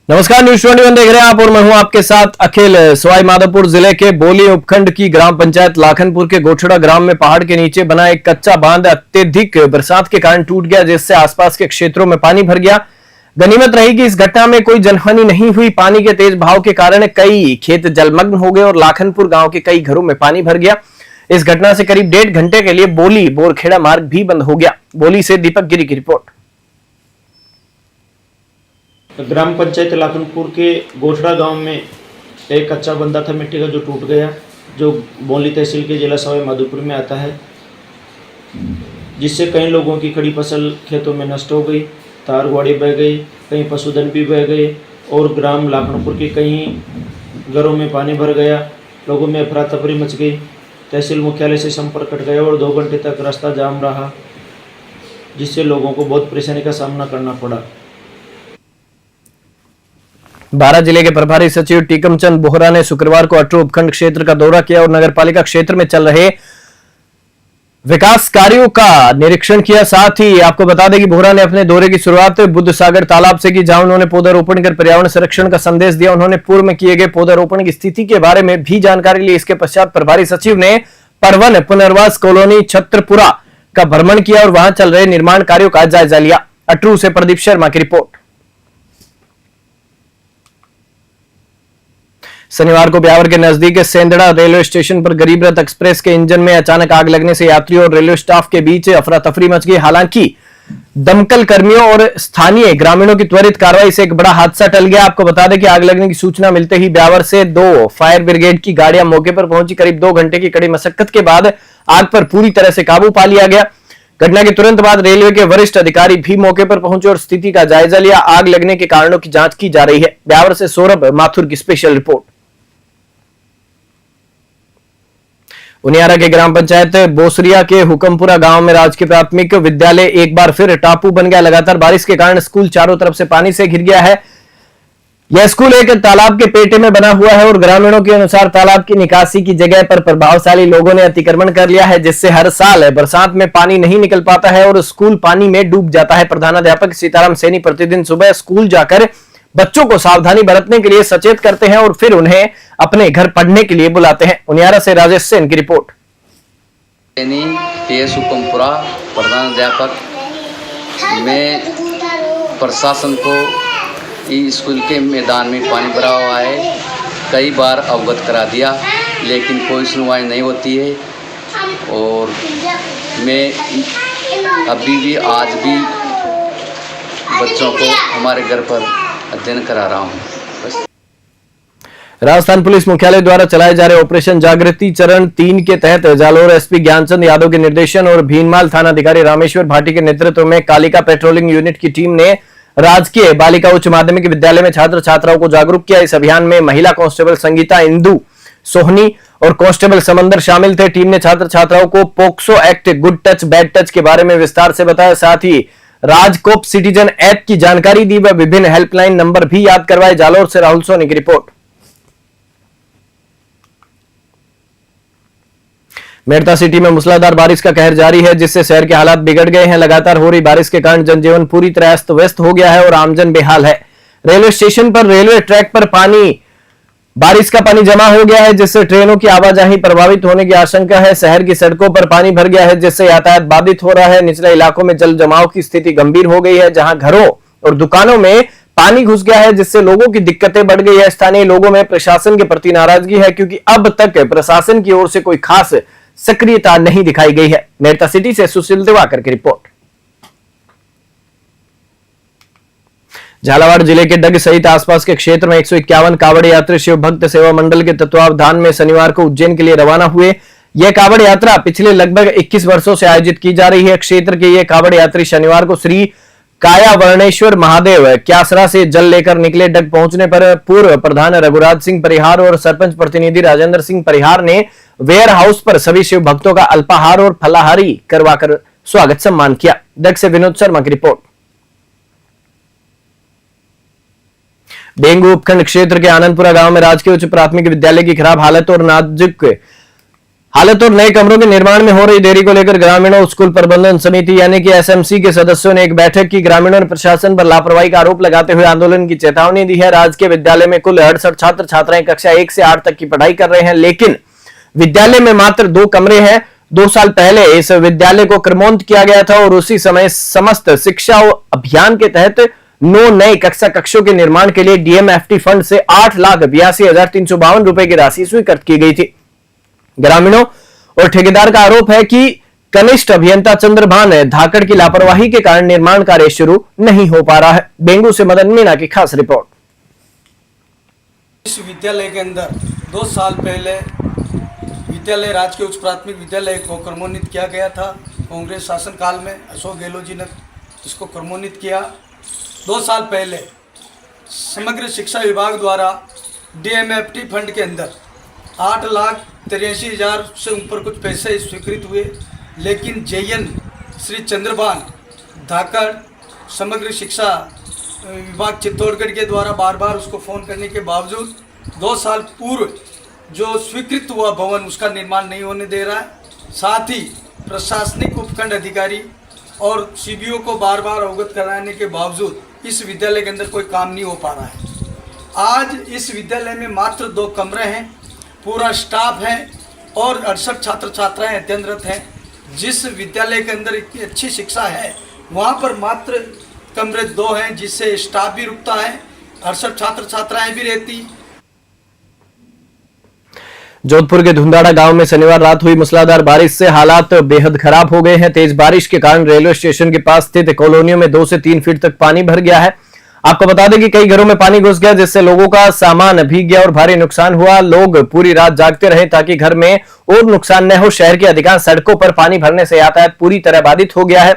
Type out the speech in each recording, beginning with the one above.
नमस्कार, न्यूज 21 देख रहे हैं आप और मैं हूं आपके साथ अखिल। सवाई माधोपुर जिले के बोली उपखंड की ग्राम पंचायत लाखनपुर के गोठड़ा ग्राम में पहाड़ के नीचे बना एक कच्चा बांध अत्यधिक बरसात के कारण टूट गया, जिससे आसपास के क्षेत्रों में पानी भर गया। गनीमत रही कि इस घटना में कोई जनहानि नहीं हुई। पानी के तेज बहाव के कारण कई खेत जलमग्न हो गए और लाखनपुर गांव के कई घरों में पानी भर गया। इस घटना से करीब 1.5 घंटे के लिए बोली बोरखेड़ा मार्ग भी बंद हो गया। बोली से दीपक गिरी की रिपोर्ट। ग्राम पंचायत लाखनपुर के गोठड़ा गांव में एक कच्चा बंधा था मिट्टी का, जो टूट गया, जो बोली तहसील के जिला सवाई माधोपुर में आता है, जिससे कई लोगों की खड़ी फसल खेतों में नष्ट हो गई, तार गुआड़ी बह गई, कहीं पशुधन भी बह गए और ग्राम लाखनपुर के कई घरों में पानी भर गया। लोगों में अफरा तफरी मच गई। तहसील मुख्यालय से संपर्क कट गया और 2 घंटे तक रास्ता जाम रहा, जिससे लोगों को बहुत परेशानी का सामना करना पड़ा। बारां जिले के प्रभारी सचिव टीकमचंद बोहरा ने शुक्रवार को अटरू उपखंड क्षेत्र का दौरा किया और नगरपालिका क्षेत्र में चल रहे विकास कार्यों का निरीक्षण किया। साथ ही आपको बता दें कि बोहरा ने अपने दौरे की शुरुआत बुद्ध सागर तालाब से की, जहां उन्होंने पौधारोपण कर पर्यावरण संरक्षण का संदेश दिया। उन्होंने पूर्व में किए गए पौधारोपण की स्थिति के बारे में भी जानकारी ली। इसके पश्चात प्रभारी सचिव ने परवन पुनर्वास कॉलोनी छत्रपुरा का भ्रमण किया और वहां चल रहे निर्माण कार्यों का जायजा लिया। अटरू से प्रदीप शर्मा की रिपोर्ट। शनिवार को ब्यावर के नजदीक सेंदड़ा रेलवे स्टेशन पर गरीब रथ एक्सप्रेस के इंजन में अचानक आग लगने से यात्रियों और रेलवे स्टाफ के बीच अफरा तफरी मच गई। हालांकि दमकल कर्मियों और स्थानीय ग्रामीणों की त्वरित कार्रवाई से एक बड़ा हादसा टल गया। आपको बता दें कि आग लगने की सूचना मिलते ही ब्यावर से 2 फायर ब्रिगेड की गाड़ियां मौके पर पहुंची। करीब 2 घंटे की कड़ी मशक्कत के बाद आग पर पूरी तरह से काबू पा लिया गया। घटना के तुरंत बाद रेलवे के वरिष्ठ अधिकारी भी मौके पर पहुंचे और स्थिति का जायजा लिया। आग लगने के कारणों की जांच की जा रही है। ब्यावर से सौरभ माथुर की स्पेशल रिपोर्ट। उनियारा के ग्राम पंचायत बोसरिया के हुकमपुरा गांव में राजकीय प्राथमिक विद्यालय एक बार फिर टापू बन गया। लगातार बारिश के कारण स्कूल चारों तरफ से पानी से घिर गया है। यह स्कूल एक तालाब के पेटे में बना हुआ है और ग्रामीणों के अनुसार तालाब की निकासी की जगह पर प्रभावशाली लोगों ने अतिक्रमण कर लिया है, जिससे हर साल बरसात में पानी नहीं निकल पाता है और स्कूल पानी में डूब जाता है। प्रधानाध्यापक सीताराम सैनी प्रतिदिन सुबह स्कूल जाकर बच्चों को सावधानी बरतने के लिए सचेत करते हैं और फिर उन्हें अपने घर पढ़ने के लिए बुलाते हैं। उनियारा से राजेश सेन की रिपोर्ट। PS हुकमपुरा प्रधानाध्यापक, मैं प्रशासन को इस स्कूल के मैदान में पानी भरा हुआ है कई बार अवगत करा दिया, लेकिन कोई सुनवाई नहीं होती है। और मैं अभी भी आज भी बच्चों को हमारे घर पर अध्ययन करा रहा हूं। राजस्थान पुलिस मुख्यालय द्वारा चलाए जा रहे ऑपरेशन जागृति चरण 3 के तहत जालोर एसपी ज्ञानचंद यादव के निर्देशन और भीनमाल थानाधिकारी रामेश्वर भाटी के नेतृत्व में कालिका पेट्रोलिंग यूनिट की टीम ने राजकीय बालिका उच्च माध्यमिक विद्यालय में छात्र छात्राओं को जागरूक किया। इस अभियान में महिला कांस्टेबल संगीता इंदु सोहनी और कांस्टेबल समंदर शामिल थे। टीम ने छात्र छात्राओं को POCSO act, good touch, bad touch के बारे में विस्तार से बताया। साथ ही राजकोप सिटीजन ऐप की जानकारी दी व विभिन्न हेल्पलाइन नंबर भी याद करवाए। जालोर से राहुल सोनी की रिपोर्ट। मेड़ता सिटी में मूसलाधार बारिश का कहर जारी है, जिससे शहर के हालात बिगड़ गए हैं। लगातार हो रही बारिश के कारण जनजीवन पूरी तरह अस्त व्यस्त हो गया है और आमजन बेहाल है। रेलवे स्टेशन पर रेलवे ट्रैक पर बारिश का पानी जमा हो गया है, जिससे ट्रेनों की आवाजाही प्रभावित होने की आशंका है। शहर की सड़कों पर पानी भर गया है, जिससे यातायात बाधित हो रहा है। निचले इलाकों में जल जमाव की स्थिति गंभीर हो गई है, जहां घरों और दुकानों में पानी घुस गया है, जिससे लोगों की दिक्कतें बढ़ गई है। स्थानीय लोगों में प्रशासन के प्रति नाराजगी है, क्योंकि अब तक प्रशासन की ओर से कोई खास सक्रियता नहीं दिखाई गई है। मेड़ता सिटी से सुशील दिवाकर की रिपोर्ट। झालावाड़ जिले के डग सहित आसपास के क्षेत्र में 151 कावड़ यात्री शिव भक्त सेवा मंडल के तत्वावधान में शनिवार को उज्जैन के लिए रवाना हुए। यह कावड़ यात्रा पिछले लगभग 21 वर्षों से आयोजित की जा रही है। क्षेत्र के ये कावड़ यात्री शनिवार को श्री कायावर्णेश्वर महादेव क्यासरा से जल लेकर निकले। डग पहुंचने पर पूर्व प्रधान रघुराज सिंह परिहार और सरपंच प्रतिनिधि राजेंद्र सिंह परिहार ने वेयर हाउस पर सभी शिव भक्तों का अल्पाहार और फलाहारी करवाकर स्वागत सम्मान किया। डग से विनोद शर्मा की रिपोर्ट। डेंगू उपखंड क्षेत्र के आनंदपुरा गांव में राजकीय उच्च प्राथमिक विद्यालय की खराब हालत और नाजुक हालत और नए कमरों के निर्माण में हो रही देरी को लेकर ग्रामीणों स्कूल प्रबंधन समिति यानी कि एसएमसी के सदस्यों ने एक बैठक की। ग्रामीणों ने प्रशासन पर लापरवाही का आरोप लगाते हुए आंदोलन की चेतावनी दी है। राजकीय विद्यालय में कुल 68 छात्र छात्राएं कक्षा 1 से 8 तक की पढ़ाई कर रहे हैं, लेकिन विद्यालय में मात्र 2 कमरे हैं। 2 साल पहले इस विद्यालय को क्रमोन्नत किया गया था और उसी समय समस्त शिक्षा अभियान के तहत 9 नए कक्षा कक्षों के निर्माण के लिए डीएमएफटी फंड से 8,82,352 रुपए की राशि स्वीकृत की गई थी। ग्रामीणों और ठेकेदार का आरोप है कि कनिष्ठ अभियंता चंद्रभान धाकड़ की लापरवाही के कारण निर्माण कार्य शुरू नहीं हो पा रहा है। बेंगू से मदन मीणा की खास रिपोर्ट। इस विद्यालय के अंदर 2 साल पहले विद्यालय राजकीय उच्च प्राथमिक विद्यालय को क्रमोन्नत किया गया था। कांग्रेस शासन काल में अशोक गहलोत जी ने इसको क्रमोन्नत किया। 2 साल पहले समग्र शिक्षा विभाग द्वारा डीएमएफटी फंड के अंदर 8,83,000 से ऊपर कुछ पैसे स्वीकृत हुए, लेकिन जेएन श्री चंद्रभान धाकड़ समग्र शिक्षा विभाग चित्तौड़गढ़ के द्वारा बार बार उसको फ़ोन करने के बावजूद 2 साल पूर्व जो स्वीकृत हुआ भवन उसका निर्माण नहीं होने दे रहा है। साथ ही प्रशासनिक उपखंड अधिकारी और सीबीओ को बार बार अवगत कराने के बावजूद इस विद्यालय के अंदर कोई काम नहीं हो पा रहा है। आज इस विद्यालय में मात्र 2 कमरे हैं, पूरा स्टाफ है और 68 छात्र छात्राएं अध्ययनरत हैं। जिस विद्यालय के अंदर इतनी अच्छी शिक्षा है वहाँ पर मात्र कमरे 2 हैं, जिससे स्टाफ भी रुकता है, 68 छात्र छात्राएं भी रहती। जोधपुर के धुंधाड़ा गांव में शनिवार रात हुई मूसलाधार बारिश से हालात बेहद खराब हो गए हैं। तेज बारिश के कारण रेलवे स्टेशन के पास स्थित कॉलोनियों में 2 से 3 फीट तक पानी भर गया है। आपको बता दें कि कई घरों में पानी घुस गया, जिससे लोगों का सामान भीग गया और भारी नुकसान हुआ। लोग पूरी रात जागते रहे ताकि घर में और नुकसान न हो। शहर की अधिकांश सड़कों पर पानी भरने से यातायात पूरी तरह बाधित हो गया है।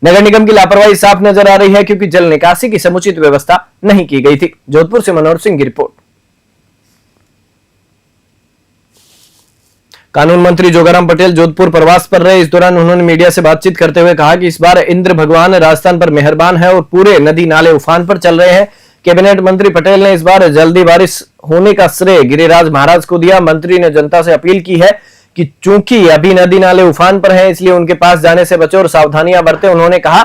नगर निगम की लापरवाही साफ नजर आ रही है, क्योंकि जल निकासी की समुचित व्यवस्था नहीं की गई थी। जोधपुर से मनोहर सिंह की रिपोर्ट। कानून मंत्री जोगाराम पटेल जोधपुर प्रवास पर रहे। इस दौरान उन्होंने मीडिया से बातचीत करते हुए कहा कि इस बार इंद्र भगवान राजस्थान पर मेहरबान है और पूरे नदी नाले उफान पर चल रहे हैं। कैबिनेट मंत्री पटेल ने इस बार जल्दी बारिश होने का श्रेय गिरिराज महाराज को दिया। मंत्री ने जनता से अपील की है कि चूंकि अभी नदी नाले उफान पर हैं, इसलिए उनके पास जाने से बचे और सावधानियां बरतें। उन्होंने कहा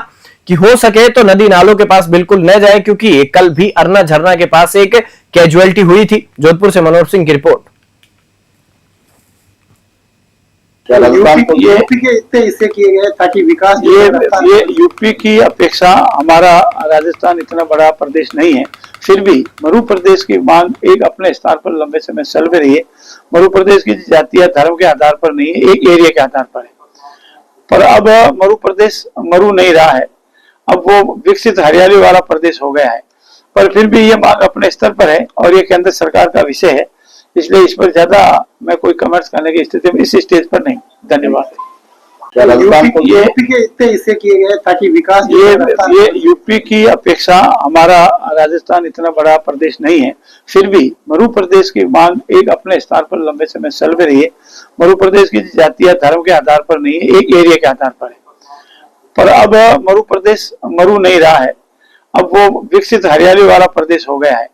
कि हो सके तो नदी नालों के पास बिल्कुल न जाए, क्योंकि कल भी अरना झरना के पास एक कैजुअलिटी हुई थी। जोधपुर से मनोहर सिंह की रिपोर्ट। यूपी के इतने हिस्से किए गए ताकि विकास ये यूपी की अपेक्षा हमारा राजस्थान इतना बड़ा प्रदेश नहीं है, फिर भी मरु प्रदेश की मांग एक अपने स्थान पर लंबे समय चल रही है। मरु प्रदेश की जातीय धर्म के आधार पर नहीं है, एक एरिया के आधार पर है। पर अब मरु प्रदेश मरु नहीं रहा है, अब वो विकसित हरियाली वाला प्रदेश हो गया है। पर फिर भी ये मांग अपने स्तर पर है और ये केंद्र सरकार का विषय है, इसलिए इस पर ज्यादा मैं कोई कमेंट्स करने की स्थिति में इस स्टेज पर नहीं। धन्यवाद। यूपी के इतने हिस्से किए गए ताकि विकास ये यूपी की अपेक्षा हमारा राजस्थान इतना बड़ा प्रदेश नहीं है, फिर भी मरु प्रदेश की मांग एक अपने स्थान पर लंबे समय चल रही है। मरु प्रदेश की जातीय धर्म के आधार पर नहीं है, एक एरिया के आधार पर है। पर अब मरु प्रदेश मरु नहीं रहा है, अब वो विकसित हरियाली वाला प्रदेश हो गया है।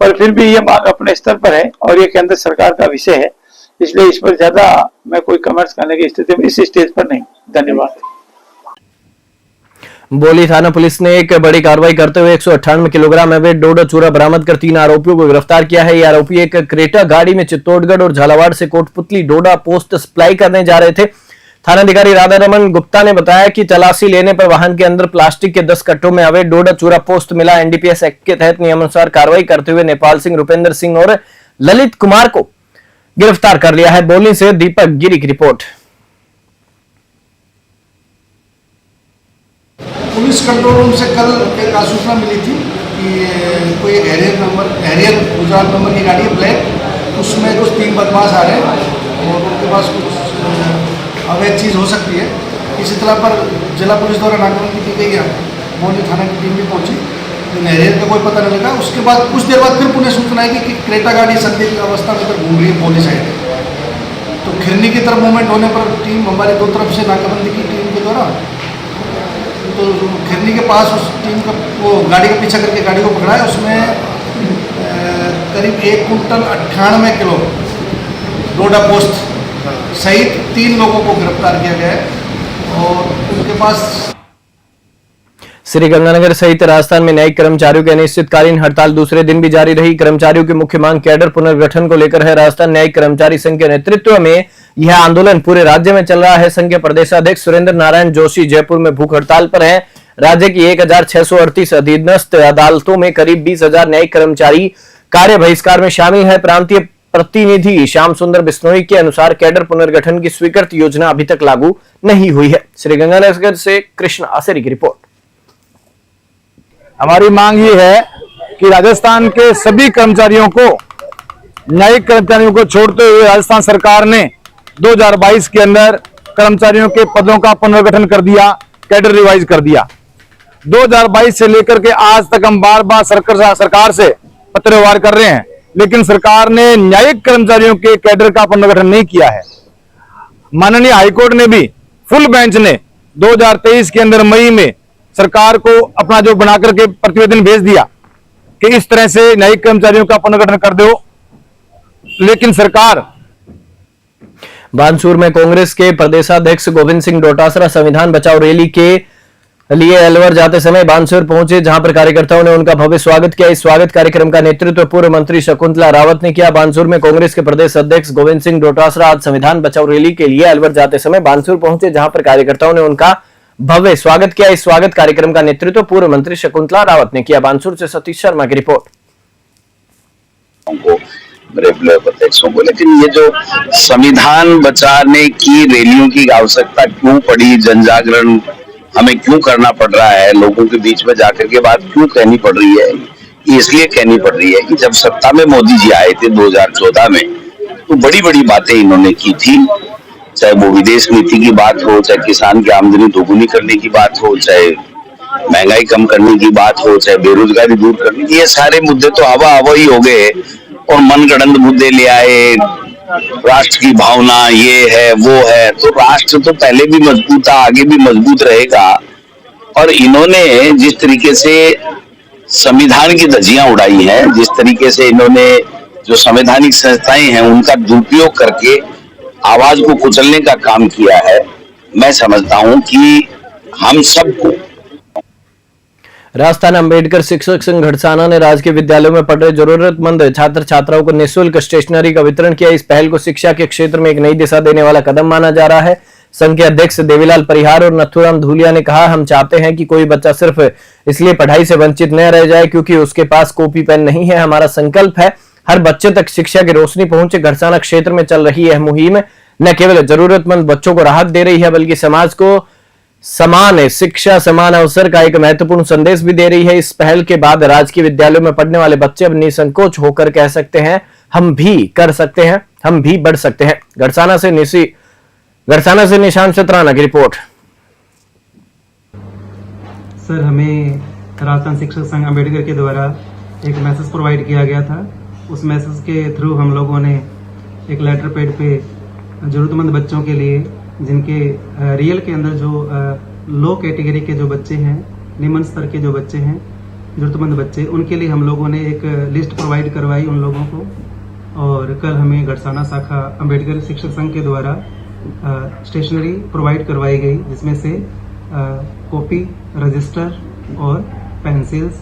पर फिर भी ये मांग अपने स्तर पर है और ये केंद्र सरकार का विषय है, इसलिए इस पर ज्यादा मैं कोई कमेंट्स करने की स्थिति में इस स्टेज पर नहीं। धन्यवाद। बोली थाना पुलिस ने एक बड़ी कार्रवाई करते हुए 198 किलोग्राम अवैध डोडा चूरा बरामद कर 3 आरोपियों को गिरफ्तार किया है। ये आरोपी एक क्रेटा गाड़ी में चित्तौड़गढ़ और झालावाड़ से कोटपुतली डोडा पोस्ट सप्लाई करने जा रहे थे। थानाधिकारी राधा रमन गुप्ता ने बताया कि तलाशी लेने पर वाहन के अंदर प्लास्टिक के 10 कट्टों में अवैध डोडा चूरा पोस्ट मिला। एनडीपीएस एक्ट के तहत नियमानुसार कार्रवाई करते हुए नेपाल सिंह, रुपेंद्र सिंह और ललित कुमार को गिरफ्तार कर लिया है। बोली से दीपक गिरी की रिपोर्ट। पुलिस कंट्रोल रूम से कल एक आसूचना मिली थी कि कोई हैरियर गुजरात नंबर की गाड़ी है ब्लैक, उसमें कुछ 3 बदमाश आ रहे हैं और उनके पास कुछ अवैध चीज़ हो सकती है। इस इतला पर जिला पुलिस द्वारा नाकाबंदी की गई है। बोली थाना की टीम भी पहुंची, लेकिन हैरियर का कोई पता नहीं लगा। उसके बाद कुछ देर बाद फिर पुलिस सूचना आई कि क्रेटा गाड़ी संदिग्ध अवस्था में घूम रही है बोली साइड। तो खिरनी की तरफ मूवमेंट होने पर टीम हमारी 2 तरफ से नाकाबंदी की टीम के द्वारा, तो खिरनी के पास उस टीम का वो गाड़ी का पीछा करके गाड़ी को पकड़ा है। उसमें करीब 1 कुंटल 98 किलो डोडा पोस्ट सहित 3 लोगों को गिरफ्तार किया गया है और उनके पास श्रीगंगानगर सहित राजस्थान में न्यायिक कर्मचारियों की अनिश्चितकालीन हड़ताल दूसरे दिन भी जारी रही। कर्मचारियों की मुख्य मांग कैडर पुनर्गठन को लेकर है। राजस्थान न्यायिक कर्मचारी संघ के नेतृत्व में यह आंदोलन पूरे राज्य में चल रहा है। संघ के प्रदेशाध्यक्ष सुरेंद्र नारायण जोशी जयपुर में भूख हड़ताल पर हैं। राज्य की 1638 अधीनस्थ अदालतों में करीब 20,000 न्यायिक कर्मचारी कार्य बहिष्कार में शामिल है। प्रांतीय प्रतिनिधि श्याम सुंदर बिश्नोई के अनुसार कैडर पुनर्गठन की स्वीकृत योजना अभी तक लागू नहीं हुई है। श्रीगंगानगर से कृष्ण आसेरी की रिपोर्ट। हमारी मांग ये है कि राजस्थान के सभी कर्मचारियों को, न्यायिक कर्मचारियों को छोड़ते हुए राजस्थान सरकार ने 2022 के अंदर कर्मचारियों के पदों का पुनर्गठन कर दिया, कैडर रिवाइज कर दिया। 2022 से लेकर के आज तक हम बार बार सरकार से पत्र व्यवहार कर रहे हैं, लेकिन सरकार ने न्यायिक कर्मचारियों के कैडर का पुनर्गठन नहीं किया है। माननीय हाईकोर्ट ने भी फुल बेंच ने 2023 के अंदर मई में सरकार को अपना जो बनाकर के प्रतिवेदन भेज दिया कि इस तरह से न्यायिक कर्मचारियों का पुनर्गठन कर दो, लेकिन सरकार। बानसूर में कांग्रेस के प्रदेशाध्यक्ष गोविंद सिंह डोटासरा संविधान बचाओ रैली के लिए अलवर जाते समय बानसूर पहुंचे, जहां पर कार्यकर्ताओं ने उनका भव्य स्वागत किया। इस स्वागत कार्यक्रम का नेतृत्व पूर्व मंत्री शकुंतला रावत ने किया। बानसूर में कांग्रेस के प्रदेश अध्यक्ष गोविंद सिंह डोटासरा आज संविधान बचाओ रैली के लिए अलवर जाते समय बानसूर पहुंचे, जहां पर कार्यकर्ताओं ने उनका भव्य स्वागत किया। इस स्वागत कार्यक्रम का नेतृत्व पूर्व मंत्री शकुंतला रावत ने किया। बानसूर से सतीश शर्मा की रिपोर्ट। अध्यक्षों को, लेकिन ये जो संविधान बचाने की रैलियों की आवश्यकता क्यों पड़ी, जन जागरण हमें क्यों करना पड़ रहा है, लोगों के बीच में जाकर के बात क्यों कहनी पड़ रही है, इसलिए कहनी पड़ रही है कि जब सत्ता में मोदी जी आए थे 2014 में, तो बड़ी बड़ी बातें इन्होंने की थी। चाहे वो विदेश नीति की बात हो, चाहे किसान की आमदनी दोगुनी करने की बात हो, चाहे महंगाई कम करने की बात हो, चाहे बेरोजगारी दूर करने की, ये सारे मुद्दे तो हवा ही हो गए और मनगढ़ंत मुद्दे ले आए। राष्ट्र की भावना ये है वो है, तो राष्ट्र तो पहले भी मजबूत था, आगे भी मजबूत रहेगा। और इन्होंने जिस तरीके से संविधान की धज्जियां उड़ाई हैं, जिस तरीके से इन्होंने जो संवैधानिक संस्थाएं हैं उनका दुरुपयोग करके आवाज को कुचलने का काम किया है, मैं समझता हूं कि हम सबको। राजस्थान अंबेडकर शिक्षक संघ घड़साना ने राजकीय विद्यालयों में पढ़ रहे जरूरतमंद छात्र छात्राओं को निःशुल्क स्टेशनरी का वितरण किया। इस पहल को शिक्षा के क्षेत्र में एक नई दिशा देने वाला कदम माना जा रहा है। संघ के अध्यक्ष देवीलाल परिहार और नथुराम धूलिया ने कहा, हम चाहते हैं कि कोई बच्चा सिर्फ इसलिए पढ़ाई से वंचित न रह जाए क्योंकि उसके पास कॉपी पेन नहीं है। हमारा संकल्प है हर बच्चे तक शिक्षा की रोशनी पहुंचे। घड़साना क्षेत्र में चल रही यह मुहिम न केवल जरूरतमंद बच्चों को राहत दे रही है, बल्कि समाज को समान शिक्षा, समान अवसर का एक महत्वपूर्ण संदेश भी दे रही है। इस पहल के बाद राजकीय विद्यालयों में पढ़ने वाले बच्चे अब निसंकोच होकर कह सकते हैं, हम भी कर सकते हैं, हम भी बढ़ सकते हैं। घड़साना से निशान सतराना की रिपोर्ट। सर, हमें राजस्थान शिक्षक संघ अम्बेडकर के द्वारा एक मैसेज प्रोवाइड किया गया था। उस मैसेज के थ्रू हम लोगों ने एक लेटर पैड पे जरूरतमंद बच्चों के लिए, जिनके रियल के अंदर जो लो कैटेगरी के जो बच्चे हैं, निम्न स्तर के जो बच्चे हैं, जरूरतमंद बच्चे, उनके लिए हम लोगों ने एक लिस्ट प्रोवाइड करवाई उन लोगों को। और कल हमें घड़साना शाखा अम्बेडकर शिक्षक संघ के द्वारा स्टेशनरी प्रोवाइड करवाई गई, जिसमें से कॉपी, रजिस्टर और पेंसिल्स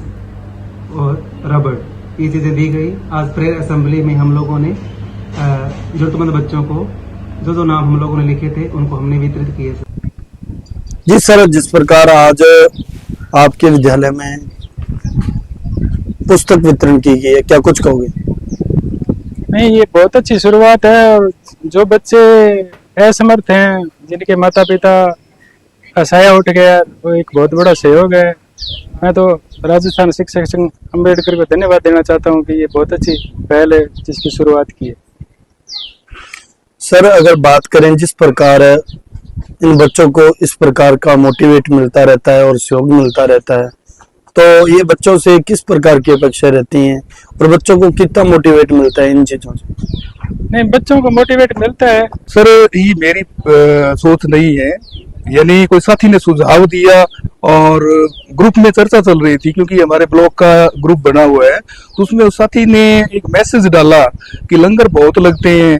और रबड़, ये चीज़ें दी गई। आज प्रेयर असेंबली में हम लोगों ने जरूरतमंद बच्चों को जो नाम हम लोगों ने लिखे थे उनको हमने वितरित किए। जी सर, जिस प्रकार आज आपके विद्यालय में पुस्तक वितरण की गई है, क्या कुछ कहोगे? नहीं, ये बहुत अच्छी शुरुआत है। और जो बच्चे असमर्थ हैं, जिनके माता पिता का साया उठ गया, वो एक बहुत बड़ा सहयोग है। मैं तो राजस्थान शिक्षक संघ अम्बेडकर को धन्यवाद देना चाहता हूँ कि ये बहुत अच्छी पहल है जिसकी शुरुआत की है। सर, अगर बात करें जिस प्रकार इन बच्चों को इस प्रकार का मोटिवेट मिलता रहता है और सहयोग मिलता रहता है, तो ये बच्चों से किस प्रकार की अपेक्षा रहती हैं और बच्चों को कितना मोटिवेट मिलता है इन चीजों से? नहीं, बच्चों को मोटिवेट मिलता है। सर, ये मेरी सोच नहीं है, यानी कोई साथी ने सुझाव दिया और ग्रुप में चर्चा चल रही थी, क्योंकि हमारे ब्लॉक का ग्रुप बना हुआ है, तो उसमें उस साथी ने एक मैसेज डाला कि लंगर बहुत लगते हैं,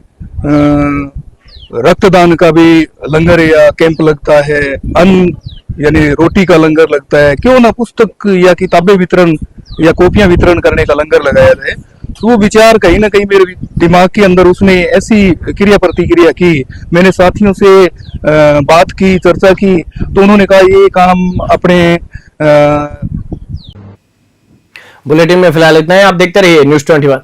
रक्तदान का भी लंगर या कैंप लगता है, अन्न यानी रोटी का लंगर लगता है, क्यों ना पुस्तक या किताबें वितरण या कॉपियां वितरण करने का लंगर लगाया जाए। तो वो विचार कहीं ना कहीं मेरे दिमाग के अंदर उसने ऐसी क्रिया प्रतिक्रिया की। मैंने साथियों से बात की, चर्चा की, तो उन्होंने कहा ये काम अपने बुलेटिन में फिलहाल इतना ही। आप देखते रहिए न्यूज़ 21।